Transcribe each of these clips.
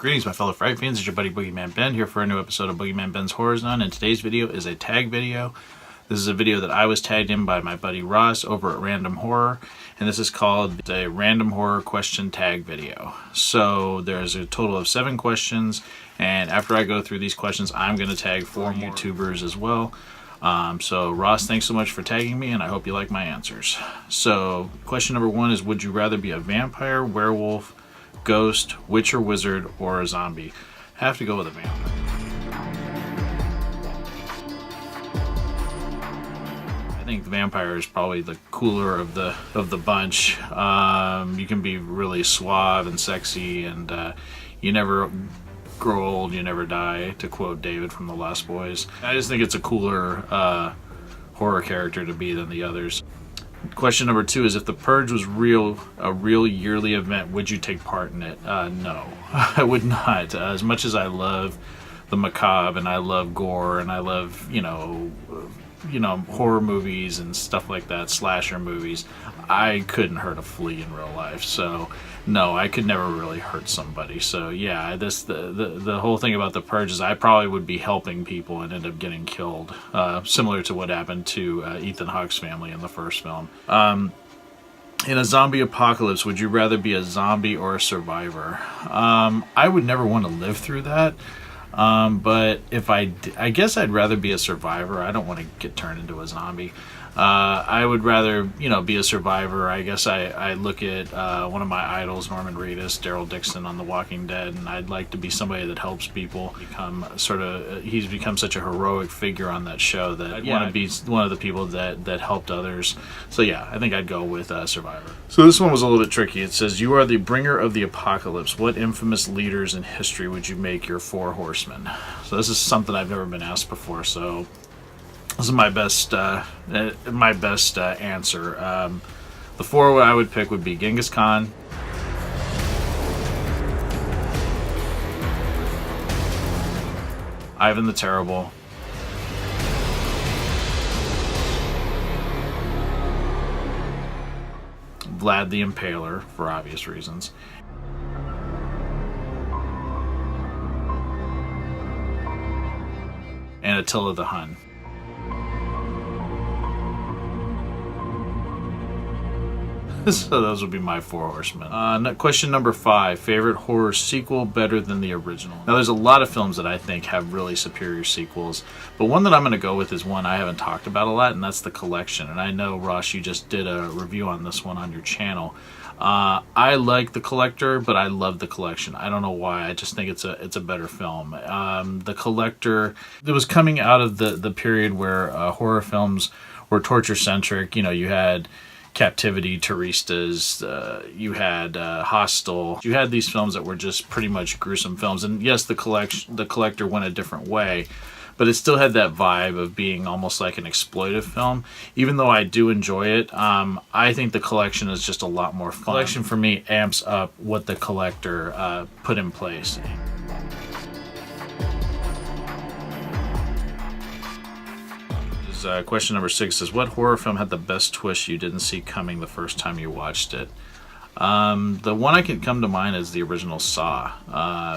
Greetings, my fellow Fright fans. It's your buddy Boogeyman Ben here for a new episode of Boogeyman Ben's Horror Zone, and today's video is a tag video. This is a video that I was tagged in by my buddy Ross over at Random Horror, and this is called a Random Horror Question Tag video. So there's a total of 7 questions, and after I go through these questions, I'm going to tag 4 YouTubers as well. So Ross, thanks so much for tagging me, and I hope you like my answers. So question number 1 is, would you rather be a vampire, werewolf, ghost, witch or wizard, or a zombie? I have to go with a vampire. I think the vampire is probably the cooler of the bunch. You can be really suave and sexy, and you never grow old, you never die, to quote David from The Lost Boys. I just think it's a cooler horror character to be than the others. Question number 2 is, if the Purge was a real yearly event, would you take part in it? No, I would not. As much as I love the macabre and I love gore and I love, horror movies and stuff like that, slasher movies, I couldn't hurt a flea in real life. So no, I could never really hurt somebody. So yeah, the whole thing about the Purge is I probably would be helping people and end up getting killed, similar to what happened to Ethan Hawke's family in the first film. In a zombie apocalypse, would you rather be a zombie or a survivor? I would never want to live through that. But if I guess I'd rather be a survivor. I don't want to get turned into a zombie. I would rather, be a survivor. I guess I look at one of my idols, Norman Reedus, Daryl Dixon on The Walking Dead, and I'd like to be somebody that helps people he's become such a heroic figure on that show that I'd want to be one of the people that helped others. So yeah, I think I'd go with survivor. So this one was a little bit tricky. It says, you are the bringer of the apocalypse. What infamous leaders in history would you make your Four Horsemen? So this is something I've never been asked before, so this is my best answer. The 4 I would pick would be Genghis Khan, Ivan the Terrible, Vlad the Impaler, for obvious reasons, and Attila the Hun. So those would be my 4 horsemen. Question number 5. Favorite horror sequel better than the original? Now, there's a lot of films that I think have really superior sequels, but one that I'm going to go with is one I haven't talked about a lot, and that's The Collection. And I know, Ross, you just did a review on this one on your channel. I like The Collector, but I love The Collection. I don't know why. I just think it's a better film. The Collector, it was coming out of the period where horror films were torture-centric. You had Captivity, Turistas, you had Hostel. You had these films that were just pretty much gruesome films. And yes, The Collector went a different way, but it still had that vibe of being almost like an exploitive film. Even though I do enjoy it, I think The Collection is just a lot more fun. Collection for me amps up what The Collector put in place. Question number 6 says, what horror film had the best twist you didn't see coming the first time you watched it? The one I can come to mind is the original Saw,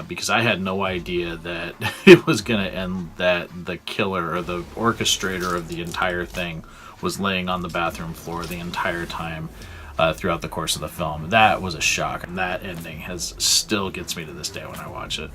because I had no idea that it was going to end that the killer or the orchestrator of the entire thing was laying on the bathroom floor the entire time throughout the course of the film. That was a shock, and that ending still gets me to this day when I watch it.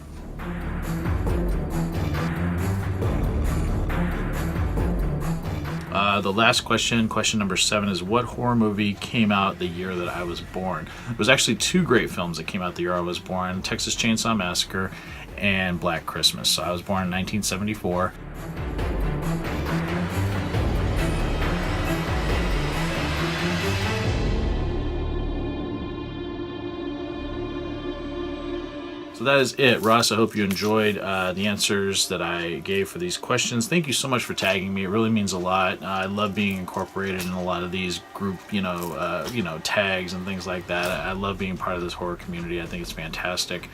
The last question number 7, is what horror movie came out the year that I was born? There was actually 2 great films that came out the year I was born: Texas Chainsaw Massacre and Black Christmas. So I was born in 1974. So that is it, Ross. I hope you enjoyed the answers that I gave for these questions. Thank you so much for tagging me. It really means a lot. I love being incorporated in a lot of these group, tags and things like that. I love being part of this horror community. I think it's fantastic.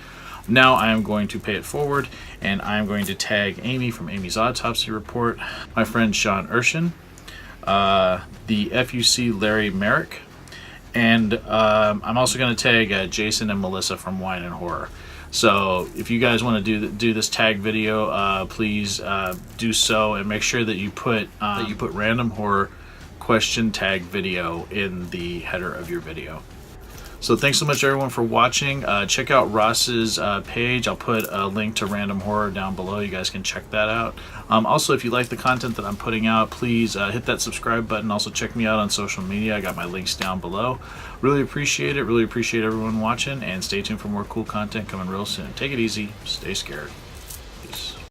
Now I am going to pay it forward, and I'm going to tag Amy from Amy's Autopsy Report, my friend Sean Urshan, the FUC Larry Merrick, and I'm also going to tag Jason and Melissa from Wine and Horror. So if you guys want to do this tag video, please do so, and make sure that you put random horror question tag video in the header of your video. So thanks so much everyone for watching. Check out Ross's page. I'll put a link to Random Horror down below. You guys can check that out. Also, if you like the content that I'm putting out, please hit that subscribe button. Also, check me out on social media. I got my links down below. Really appreciate it. Really appreciate everyone watching, and stay tuned for more cool content coming real soon. Take it easy. Stay scared. Peace.